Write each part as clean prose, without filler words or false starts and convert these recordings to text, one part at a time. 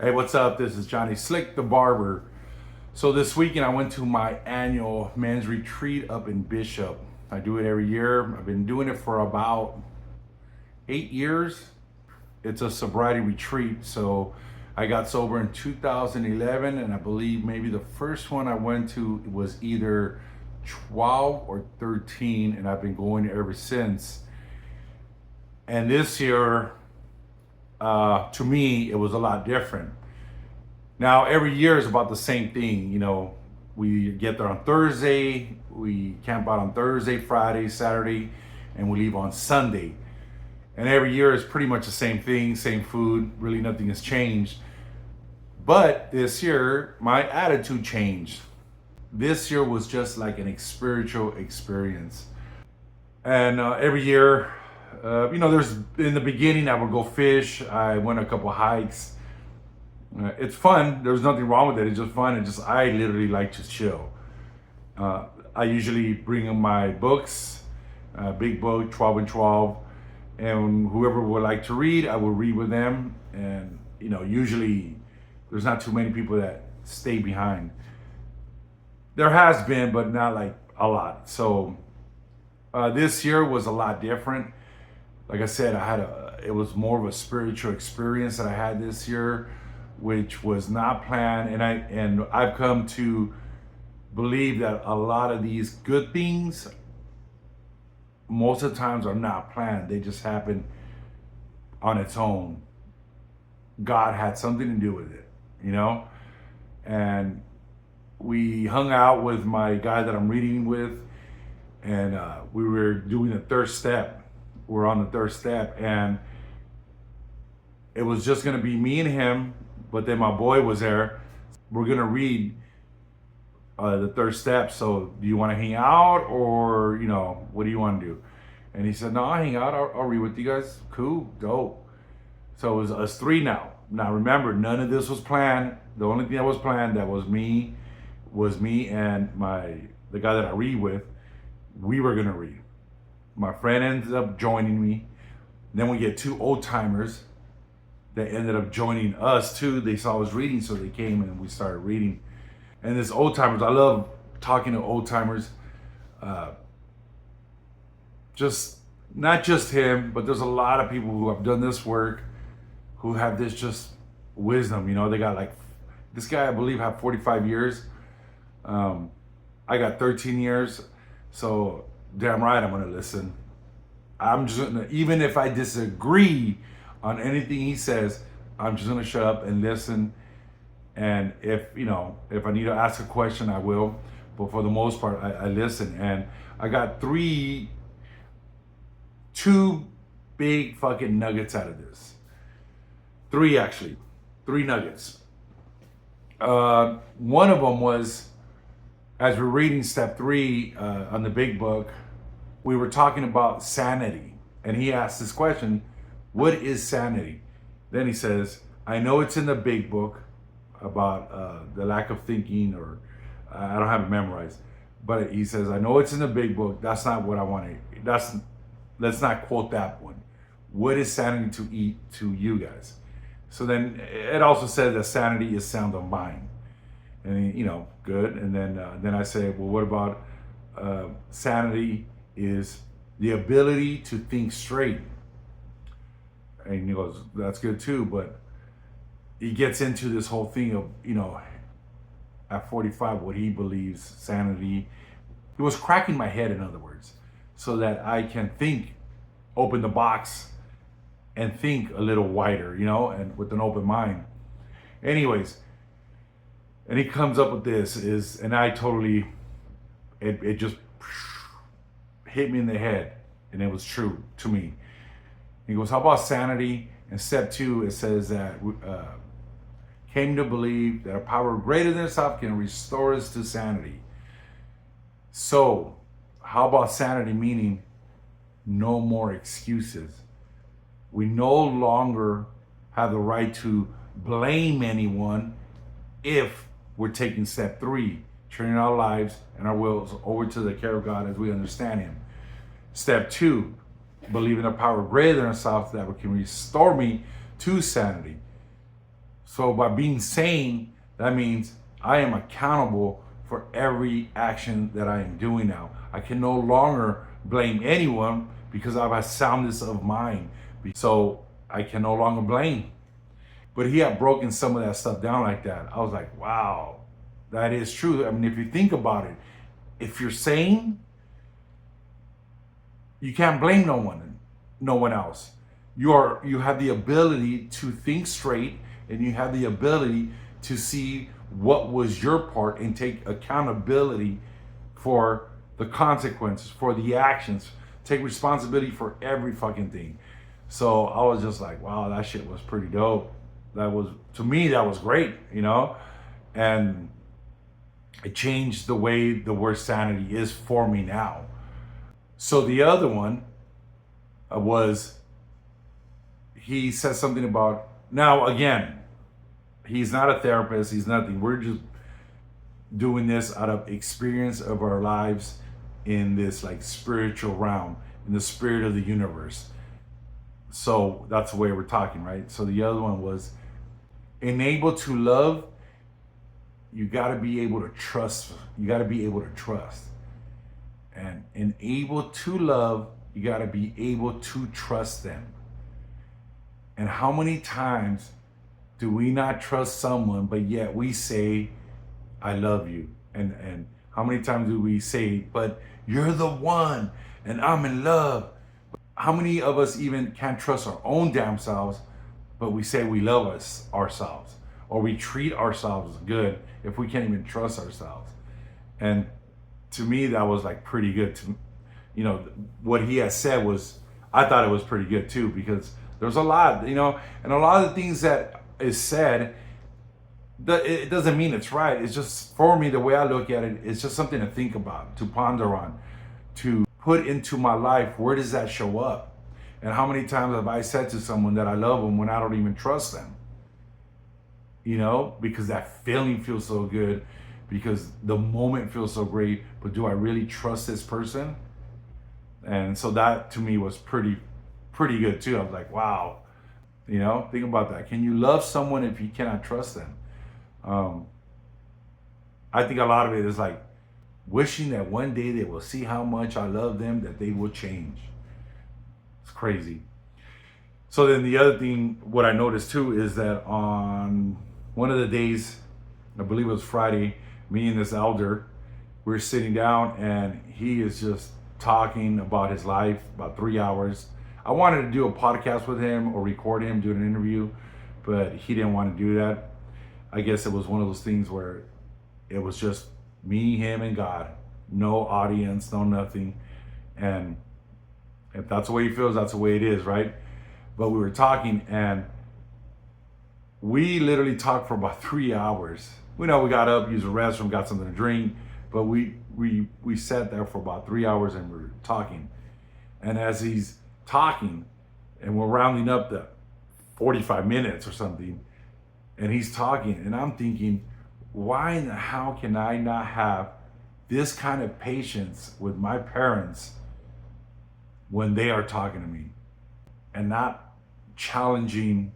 Hey, what's up? This is Johnny Slick the Barber. So this weekend I went to my annual men's retreat up in Bishop. I do it every year. I've been doing it for about 8 years. It's a sobriety retreat. So I got sober in 2011, and I believe maybe the first one I went to was either 12 or 13, and I've been going ever since. And this year, to me, it was a lot different. Now, every year is about the same thing. We get there on Thursday, we camp out on Thursday, Friday, Saturday, and we leave on Sunday. And every year is pretty much the same thing, same food. Really, nothing has changed. But this year, my attitude changed. This year was just like an spiritual experience. And every year, there's in the beginning, I would go fish. I went a couple hikes. It's fun. There's nothing wrong with it. It's just fun. I literally like to chill. I usually bring in my books, big book, 12 and 12, and whoever would like to read, I will read with them. And usually there's not too many people that stay behind. There has been, but not like a lot. So this year was a lot different. Like I said, it was more of a spiritual experience that I had this year, which was not planned. And I've come to believe that a lot of these good things, most of the times, are not planned. They just happen on its own. God had something to do with it, And we hung out with my guy that I'm reading with, and we were doing the third step. We're on the third step, and it was just gonna be me and him, but then my boy was there. We're gonna read the third step. So do you want to hang out, or what do you want to do? And he said, no, I'll hang out. I'll read with you guys. Cool, dope. So it was us three now. Now remember, none of this was planned. The only thing that was planned, that was me and the guy that I read with. We were gonna read. My friend ended up joining me. Then we get two old timers that ended up joining us too. They saw us reading, so they came and we started reading. And this old timers, I love talking to old timers. Just not just him, but there's a lot of people who have done this work, who have this just wisdom. They got like, this guy I believe had 45 years. I got 13 years, so damn right I'm gonna listen. I'm just gonna, even if I disagree on anything he says, I'm just gonna shut up and listen. And if I need to ask a question, I will. But for the most part, I listen. And I got two big fucking nuggets out of this. Three, actually. Three nuggets. One of them was, as we're reading step 3 on the big book, we were talking about sanity. And he asked this question, what is sanity? Then he says, I know it's in the big book about the lack of thinking, or I don't have it memorized. But he says, I know it's in the big book. That's not what I want to, let's not quote that one. What is sanity to you guys? So then it also says that sanity is sound of mind. And good. And then I say, well, what about sanity is the ability to think straight? And he goes, that's good too. But he gets into this whole thing of, at 45, what he believes sanity. He was cracking my head, in other words, so that I can think, open the box and think a little wider, and with an open mind. Anyways, and he comes up with this and I totally, it just hit me in the head, and it was true to me. He goes, how about sanity? In step 2, it says that came to believe that a power greater than itself can restore us to sanity. So how about sanity, meaning no more excuses? We no longer have the right to blame anyone if we're taking step 3, turning our lives and our wills over to the care of God as we understand Him. Step 2, believe in a power greater than ourselves that can restore me to sanity. So by being sane, that means I am accountable for every action that I am doing now. I can no longer blame anyone because I have a soundness of mind. So I can no longer blame. But he had broken some of that stuff down like that. I was like, wow, that is true. I mean, if you think about it, if you're sane, you can't blame no one else. You have the ability to think straight, and you have the ability to see what was your part and take accountability for the consequences, for the actions, take responsibility for every fucking thing. So I was just like, wow, that shit was pretty dope. That was, to me, that was great, you know? And it changed the way the word sanity is for me now. So the other one was, he said something about, now again, he's not a therapist, he's nothing. We're just doing this out of experience of our lives in this like spiritual realm, in the spirit of the universe. So that's the way we're talking, right? So the other one was, enable to love, you got to be able to trust. You got to be able to trust. And enable to love, you got to be able to trust them. And how many times do we not trust someone, but yet we say, I love you? And how many times do we say, but you're the one and I'm in love? How many of us even can't trust our own damn selves, but we say we love ourselves, or we treat ourselves good if we can't even trust ourselves? And to me, that was like pretty good. You know, what he has said was, I thought it was pretty good too, because there's a lot, you know, and a lot of the things that is said, it doesn't mean it's right. It's just, for me, the way I look at it, it's just something to think about, to ponder on, to put into my life. Where does that show up? And how many times have I said to someone that I love them when I don't even trust them? You know, because that feeling feels so good, because the moment feels so great, but do I really trust this person? And so that to me was pretty good too. I was like, wow, you know, think about that. Can you love someone if you cannot trust them? I think a lot of it is like wishing that one day they will see how much I love them, that they will change. It's crazy. So then the other thing, what I noticed too, is that on one of the days, I believe it was Friday, me and this elder, we were sitting down and he is just talking about his life, about 3 hours. I wanted to do a podcast with him or record him, do an interview, but he didn't want to do that. I guess it was one of those things where it was just me, him, and God. No audience, no nothing. And if that's the way he feels, that's the way it is, right? But we were talking, and we literally talked for about 3 hours. We know we got up, used the restroom, got something to drink, but we sat there for about 3 hours and we were talking. And as he's talking, and we're rounding up the 45 minutes or something, and he's talking, and I'm thinking, why in the hell can I not have this kind of patience with my parents when they are talking to me, and not challenging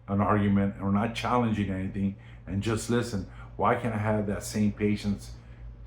an argument or not challenging anything, and just listen? Why can't I have that same patience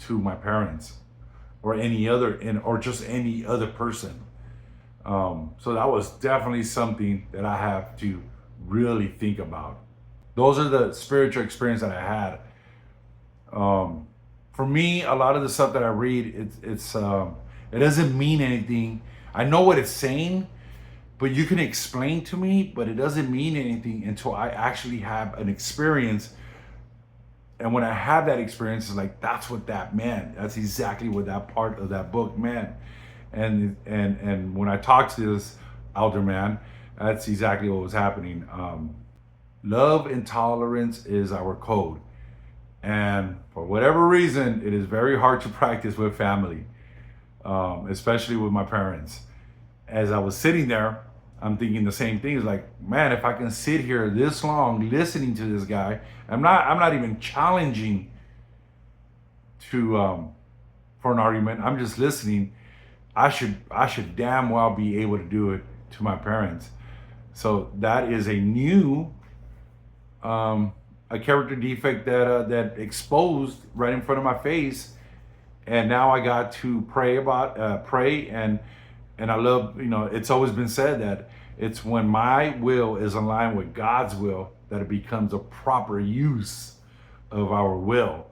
to my parents or any other, or just any other person? So that was definitely something that I have to really think about. Those are the spiritual experience that I had. For me, a lot of the stuff that I read, it doesn't mean anything. I know what it's saying, but you can explain to me, but it doesn't mean anything until I actually have an experience. And when I have that experience, it's like, that's what that meant. That's exactly what that part of that book meant. And when I talked to this elder man, that's exactly what was happening. Love and tolerance is our code. And for whatever reason, it is very hard to practice with family, especially with my parents. As I was sitting there, I'm thinking the same thing. It's like, man, if I can sit here this long listening to this guy, I'm not even challenging to for an argument. I'm just listening. I should damn well be able to do it to my parents. So that is a new a character defect that exposed right in front of my face, and now I got to pray, and I love, it's always been said that it's when my will is aligned with God's will that it becomes a proper use of our will,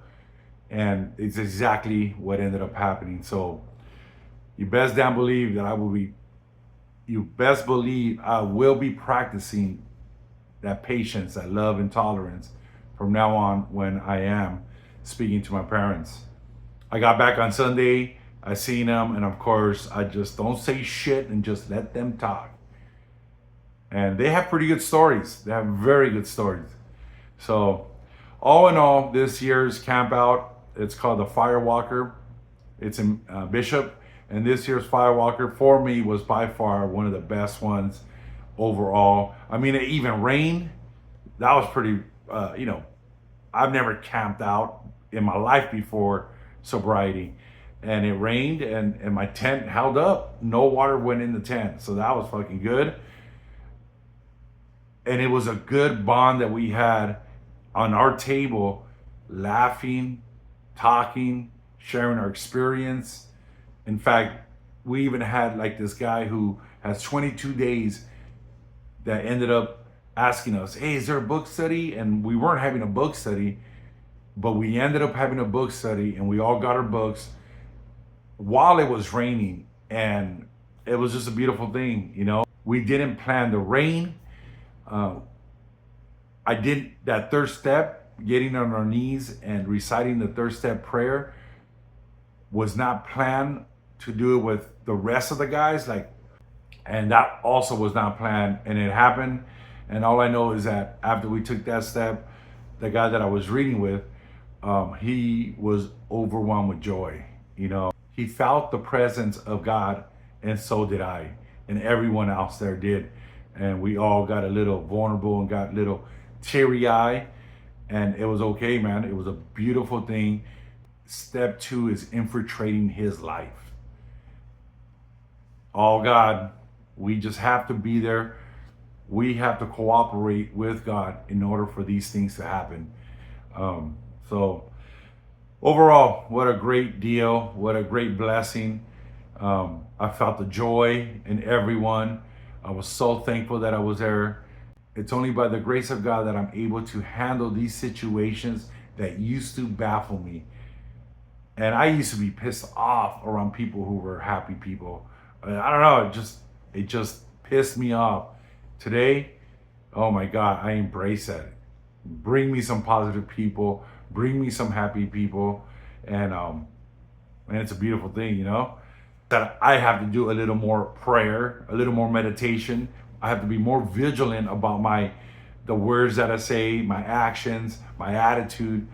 and it's exactly what ended up happening. So you best damn believe that you best believe I will be practicing that patience, that love and tolerance from now on when I am speaking to my parents. I got back on Sunday, I seen them, and of course, I just don't say shit and just let them talk. And they have pretty good stories. They have very good stories. So, all in all, this year's camp out, it's called the Firewalker. It's in Bishop, and this year's Firewalker for me was by far one of the best ones overall. I mean, it even rained. That was pretty, I've never camped out in my life before sobriety. And it rained, and my tent held up. No water went in the tent. So that was fucking good. And it was a good bond that we had on our table, laughing, talking, sharing our experience. In fact, we even had like this guy who has 22 days that ended up asking us, hey, is there a book study? And we weren't having a book study, but we ended up having a book study, and we all got our books while it was raining. And it was just a beautiful thing, We didn't plan the rain. I did that third step, getting on our knees and reciting the third step prayer, was not planned to do it with the rest of the guys, and that also was not planned, and it happened. And all I know is that after we took that step, the guy that I was reading with, he was overwhelmed with joy. He felt the presence of God, and so did I, and everyone else there did. And we all got a little vulnerable and got a little teary-eyed, and it was okay, man. It was a beautiful thing. Step 2 is infiltrating his life. All God, we just have to be there. We have to cooperate with God in order for these things to happen. So overall, what a great deal. What a great blessing. I felt the joy in everyone. I was so thankful that I was there. It's only by the grace of God that I'm able to handle these situations that used to baffle me. And I used to be pissed off around people who were happy people. I don't know, it just pissed me off. Today, oh my God, I embrace that. Bring me some positive people, bring me some happy people, and it's a beautiful thing, That I have to do a little more prayer, a little more meditation. I have to be more vigilant about the words that I say, my actions, my attitude.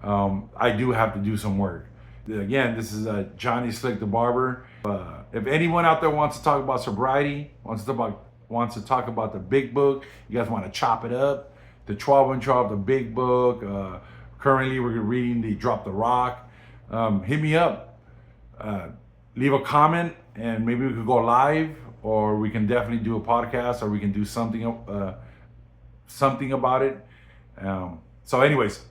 I do have to do some work. Again, this is Johnny Slick the Barber. If anyone out there wants to talk about sobriety, wants to talk about the big book, you guys want to chop it up, the 12 and 12, the big book. Currently, we're reading the Drop the Rock. Hit me up. Leave a comment, and maybe we could go live, or we can definitely do a podcast, or we can do something about it. So anyways,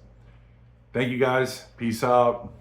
thank you guys. Peace out.